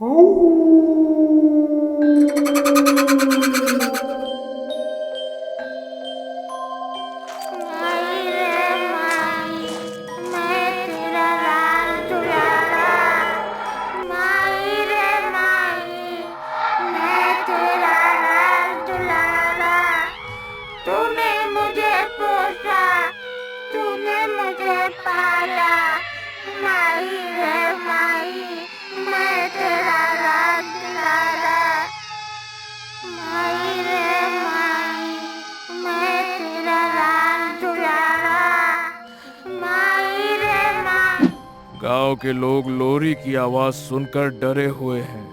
माई रे माई, मैं तेरा लाल दुलारा। माई रे माई, मैं तेरा लाल दुलारा। तूने मुझे पोसा, तूने मुझे पाला। माई रे माई, मैं तेरा लाल दुलारा। माई रे माई, मैं तेरा लाल दुलारा। माई रे माई। गांव के लोग लोरी की आवाज सुनकर डरे हुए हैं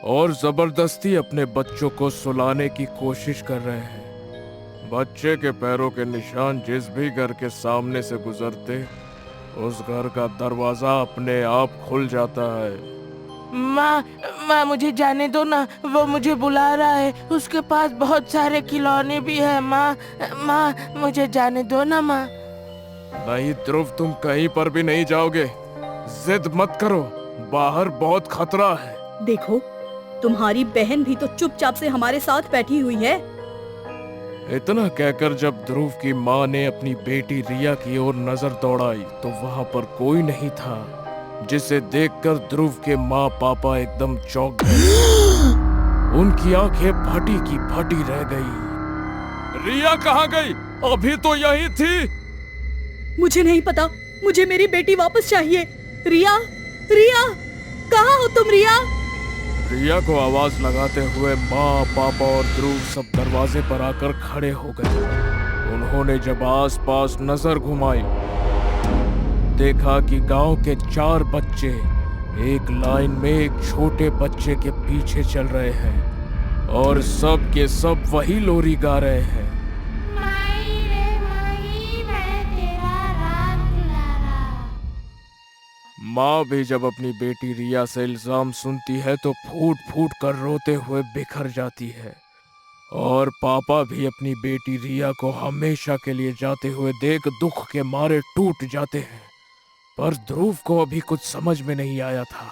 और जबरदस्ती अपने बच्चों को सुलाने की कोशिश कर रहे हैं। बच्चे के पैरों के निशान जिस भी घर के सामने से गुजरते, उस घर का दरवाजा अपने आप खुल जाता है। माँ माँ मुझे जाने दो ना, वो मुझे बुला रहा है। उसके पास बहुत सारे खिलौने भी है। माँ माँ मुझे जाने दो ना माँ। नहीं ध्रुव, तुम कहीं पर भी नहीं जाओगे। जिद मत करो, बाहर बहुत खतरा है। देखो, तुम्हारी बहन भी तो चुपचाप से हमारे साथ बैठी हुई है। इतना कहकर जब ध्रुव की माँ ने अपनी बेटी रिया की ओर नजर दौड़ाई तो वहां पर कोई नहीं था, जिसे देखकर ध्रुव के माँ पापा एकदम चौंक गए। उनकी आंखें फटी की फटी रह गई। रिया कहाँ गई? अभी तो यही थी। मुझे नहीं पता, मुझे मेरी बेटी वापस चाहिए। रिया, रिया, कहाँ हो तुम रिया? रिया को आवाज लगाते हुए माँ पापा और ध्रुव सब दरवाजे पर आकर खड़े हो गए। उन्होंने जब आसपास नजर घुमाई, देखा कि गांव के 4 बच्चे एक लाइन में एक छोटे बच्चे के पीछे चल रहे हैं और सब के सब वही लोरी गा रहे हैं। माई रे माई, मैं तेरा लाल दुलारा। माँ भी जब अपनी बेटी रिया से इल्जाम सुनती है तो फूट फूट कर रोते हुए बिखर जाती है, और पापा भी अपनी बेटी रिया को हमेशा के लिए जाते हुए देख दुख के मारे टूट जाते हैं। पर ध्रुव को अभी कुछ समझ में नहीं आया था।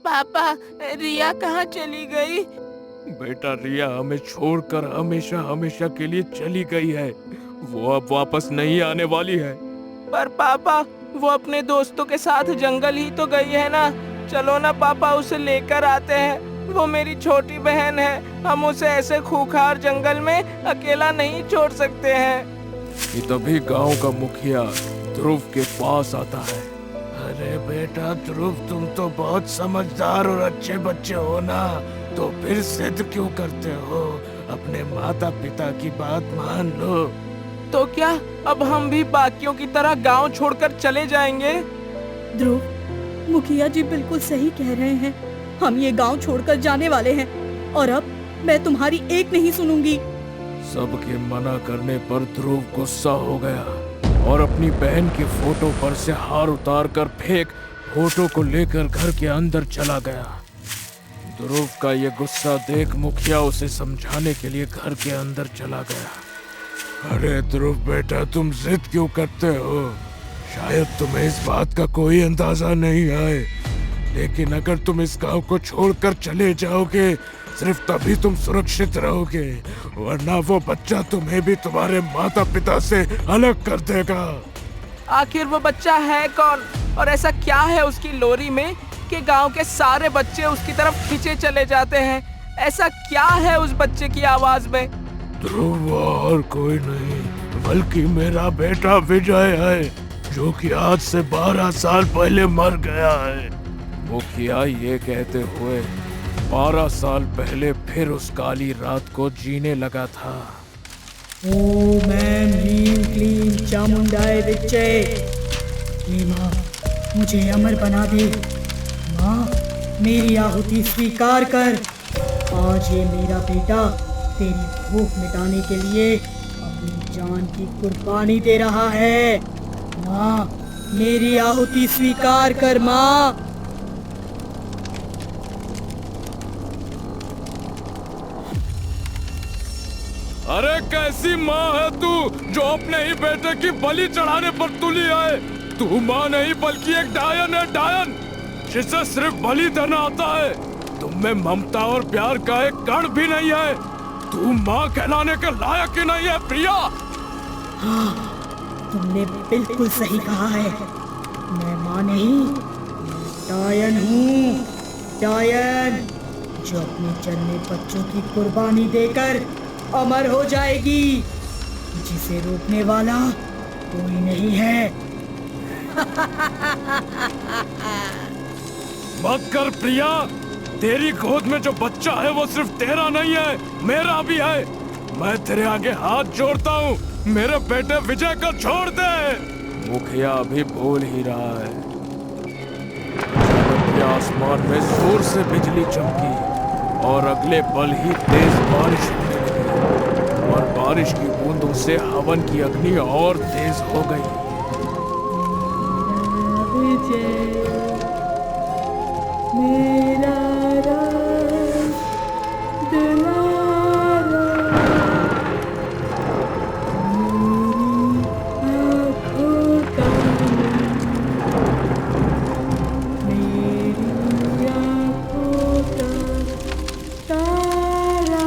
पापा, रिया कहाँ चली गई? बेटा, रिया हमें छोड़कर हमेशा हमेशा के लिए चली गई है। वो अब वापस नहीं आने वाली है। पर पापा, वो अपने दोस्तों के साथ जंगल ही तो गई है ना। चलो ना पापा, उसे लेकर आते हैं। वो मेरी छोटी बहन है, हम उसे ऐसे खूंखार जंगल में अकेला नहीं छोड़ सकते हैं। कि तभी गांव का मुखिया ध्रुव के पास आता है। अरे बेटा ध्रुव, तुम तो बहुत समझदार और अच्छे बच्चे हो ना, तो फिर जिद क्यों करते हो? अपने माता पिता की बात मान लो। तो क्या अब हम भी बाकियों की तरह गांव छोड़कर चले जाएंगे? ध्रुव, मुखिया जी बिल्कुल सही कह रहे हैं। हम ये गांव छोड़कर जाने वाले हैं और अब मैं तुम्हारी एक नहीं सुनूंगी। सबके मना करने पर ध्रुव गुस्सा हो गया और अपनी बहन की फोटो पर से हार उतार कर फेंक फोटो को लेकर घर के अंदर चला गया। ध्रुव का ये गुस्सा देख मुखिया उसे समझाने के लिए घर के अंदर चला गया। अरे ध्रुव बेटा, तुम जिद क्यों करते हो? शायद तुम्हें इस बात का कोई अंदाजा नहीं आए, लेकिन अगर तुम इस गांव को छोड़कर चले जाओगे सिर्फ तभी तुम सुरक्षित रहोगे, वरना वो बच्चा तुम्हें भी तुम्हारे माता पिता से अलग कर देगा। आखिर वो बच्चा है कौन, और ऐसा क्या है उसकी लोरी में कि गांव के सारे बच्चे उसकी तरफ खींचे चले जाते हैं? ऐसा क्या है उस बच्चे की आवाज में? ध्रुव और कोई नहीं बल्कि मेरा बेटा विजय है, जो कि आज से 12 साल पहले मर गया है। मुखिया ये कहते हुए 12 साल पहले फिर उस काली रात को जीने लगा था। ओम ऐं ह्रीं क्लीं चामुंडाय विच्चे। हे माँ, मुझे अमर बना दे। माँ, मेरी आहुति स्वीकार कर। आज ये मेरा बेटा तेरी भूख मिटाने के लिए अपनी जान की कुर्बानी दे रहा है। माँ, मेरी आहुति स्वीकार कर माँ। अरे कैसी माँ है तू जो अपने ही बेटे की बलि चढ़ाने पर तुली है? तू माँ नहीं बल्कि एक डायन है, डायन जिसे सिर्फ बलि देना आता है। तुम में ममता और प्यार का एक कण भी नहीं है। तू माँ कहलाने के लायक ही नहीं है प्रिया। हाँ, तुमने बिल्कुल सही कहा है। मैं माँ नहीं, डायन हूँ। डायन जो अपने जन्मे बच्चों की कुर्बानी देकर अमर हो जाएगी, जिसे रोकने वाला कोई नहीं है। मत कर प्रिया, तेरी गोद में जो बच्चा है वो सिर्फ तेरा नहीं है, मेरा भी है। मैं तेरे आगे हाथ जोड़ता हूँ, मेरे बेटे विजय को छोड़ दे। मुखिया अभी बोल ही रहा है, अचानक आसमान में जोर से बिजली चमकी और अगले पल ही तेज बारिश होने लगी और बारिश की बूंदों से हवन की अग्नि और तेज हो गई। मेरा राज दुलारा, मेरी आँखों का मेरी आँखों का तारा,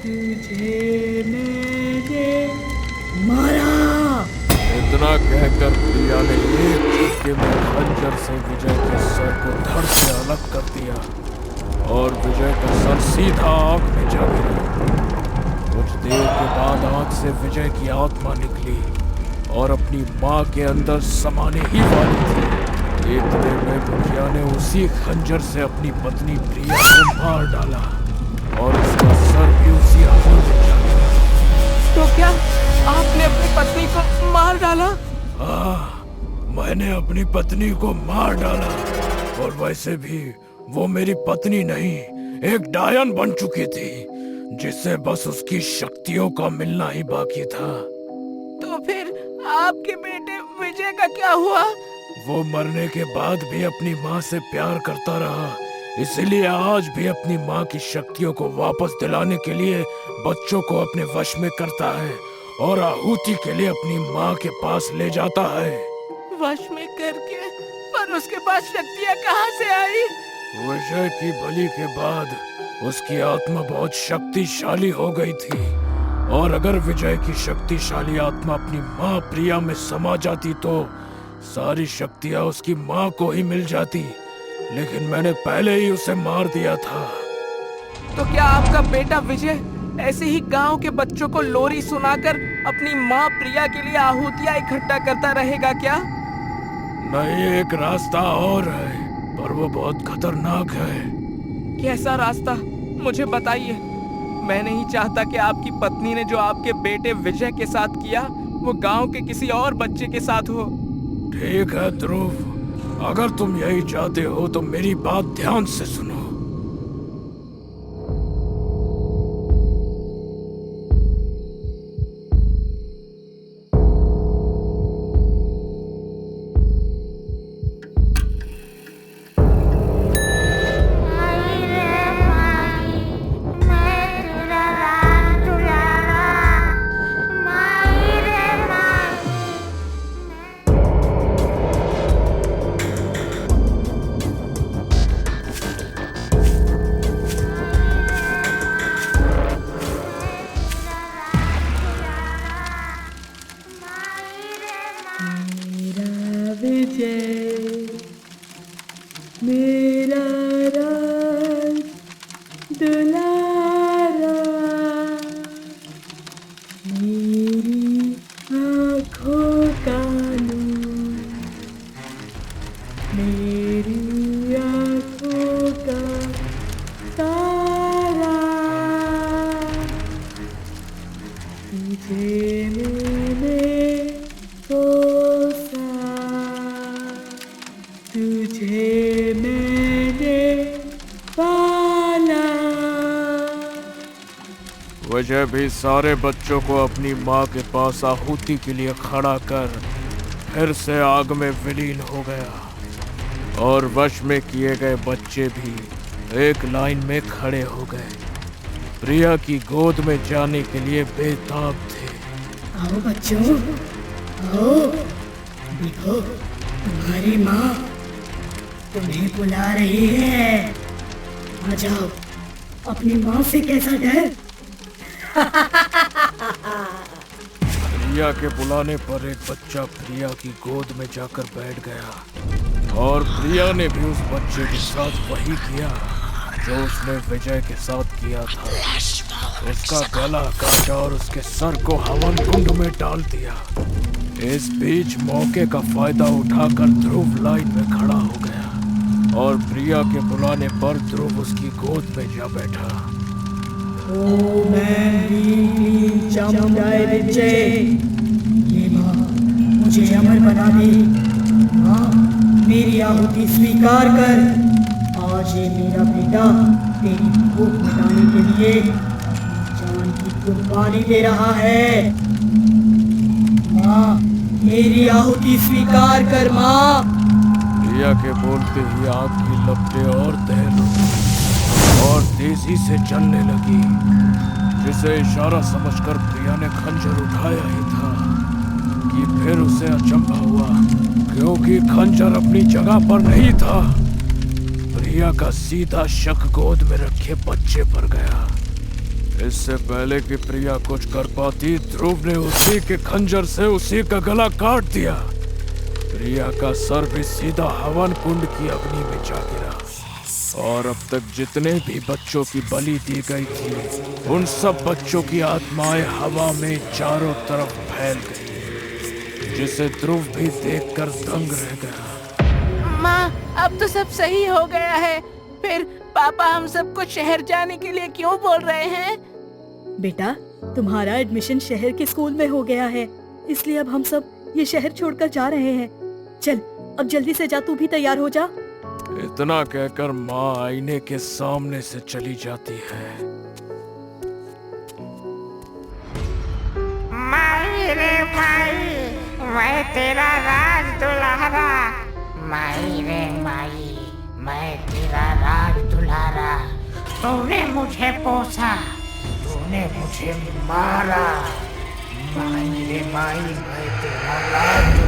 तुझे मैंने मारा। इतना कहकर प्रिया ने एक झटके में खंजर से विजय के सर को धड़ से अलग कर दिया और विजय का सर सीधा आग में जा गिरा। कुछ देर के बाद आग से विजय की आत्मा निकली और अपनी माँ के अंदर समाने ही वाली थी। इतने में मुखिया ने उसी खंजर से अपनी पत्नी प्रिया को मार डाला और उसका सर भी उसी आग में जा गिरा। तो क्या आपने अपनी पत्नी को मार डाला? मैंने अपनी पत्नी को मार डाला और वैसे भी वो मेरी पत्नी नहीं, एक डायन बन चुकी थी जिससे बस उसकी शक्तियों का मिलना ही बाकी था। तो फिर आपके बेटे विजय का क्या हुआ? वो मरने के बाद भी अपनी माँ से प्यार करता रहा, इसीलिए आज भी अपनी माँ की शक्तियों को वापस दिलाने के लिए बच्चों को अपने वश में करता है और आहुति के लिए अपनी माँ के पास ले जाता है। वश में करके? पर उसके पास शक्तियाँ कहाँ से आई? विजय की बलि के बाद उसकी आत्मा बहुत शक्तिशाली हो गई थी और अगर विजय की शक्तिशाली आत्मा अपनी माँ प्रिया में समा जाती तो सारी शक्तियाँ उसकी माँ को ही मिल जाती, लेकिन मैंने पहले ही उसे मार दिया था। तो क्या आपका बेटा विजय ऐसे ही गांव के बच्चों को लोरी सुनाकर अपनी माँ प्रिया के लिए आहुतियाँ इकट्ठा करता रहेगा क्या? नहीं, एक रास्ता और है, पर वो बहुत खतरनाक है। कैसा रास्ता? मुझे बताइए। मैं नहीं चाहता कि आपकी पत्नी ने जो आपके बेटे विजय के साथ किया वो गांव के किसी और बच्चे के साथ हो। ठीक है ध्रुव, अगर तुम यही चाहते हो तो मेरी बात ध्यान से सुनो। मेरा राज दुलारा, मेरी आँखों का नूर, मेरी आँखों का तारा, तुझे मैंने पोसा, तुझे मैंने पाला। विजय भी सारे बच्चों को अपनी माँ के पास आहुति के लिए खड़ा कर फिर से आग में विलीन हो गया और वश में किए गए बच्चे भी एक लाइन में खड़े हो गए। प्रिया की गोद में जाने के लिए बेताब थे। आओ बच्चों, आओ, देखो तुम्हारी माँ तुम्हें बुला रही है। आ जाओ, अपनी माँ से कैसा डर। प्रिया के बुलाने पर एक बच्चा प्रिया की गोद में जाकर बैठ गया और प्रिया ने भी उस बच्चे के साथ वही किया जो उसने विजय के साथ किया था। उसका गला काटा और उसके सर को हवन कुंड में डाल दिया। इस बीच मौके का फायदा उठाकर ध्रुव लाइन में खड़ा हो गया और प्रिया के बुलाने पर ध्रुव उसकी गोद में जा बैठा। ओम ऐं ह्रीं क्लीं चामुंडाय विद्महे। ये माँ मुझे अमर बना दे। माँ मेरी आहुति स्वीकार कर। आज ये मेरा बेटा तेरी भूख मिटाने के लिए जान की कुर्बानी दे रहा है। माँ मेरी आहुति स्वीकार कर। माँ प्रिया के बोलते ही आग की लपटें और तैर उठी और तेजी से चलने लगी, जिसे इशारा समझकर प्रिया ने खंजर उठाया ही था कि फिर उसे अचंभा हुआ, क्योंकि खंजर अपनी जगह पर नहीं था। प्रिया का सीधा शक गोद में रखे बच्चे पर गया। इससे पहले कि प्रिया कुछ कर पाती, ध्रुव ने उसी के खंजर से उसी का गला काट दिया। प्रिया का सर भी सीधा हवन कुंड की अग्नि में जा गिरा और अब तक जितने भी बच्चों की बलि दी गई थी, उन सब बच्चों की आत्माएं हवा में चारों तरफ फैल गई, जिसे ध्रुव भी देखकर दंग रह गया। माँ अब तो सब सही हो गया है, फिर पापा हम सबको शहर जाने के लिए क्यों बोल रहे हैं? बेटा तुम्हारा एडमिशन शहर के स्कूल में हो गया है, इसलिए अब हम सब ये शहर छोड़कर जा रहे हैं। चल अब जल्दी से जा, तू भी तैयार हो जा। इतना कहकर माँ आईने के सामने से चली जाती है। माई रे माई, मैं तेरा राज दुल्हारा। माई रे माई, मैं तेरा राज दुल्हारा। तूने मुझे पोसा, तूने मुझे मारा। माई रे माई, मैं तेरा राज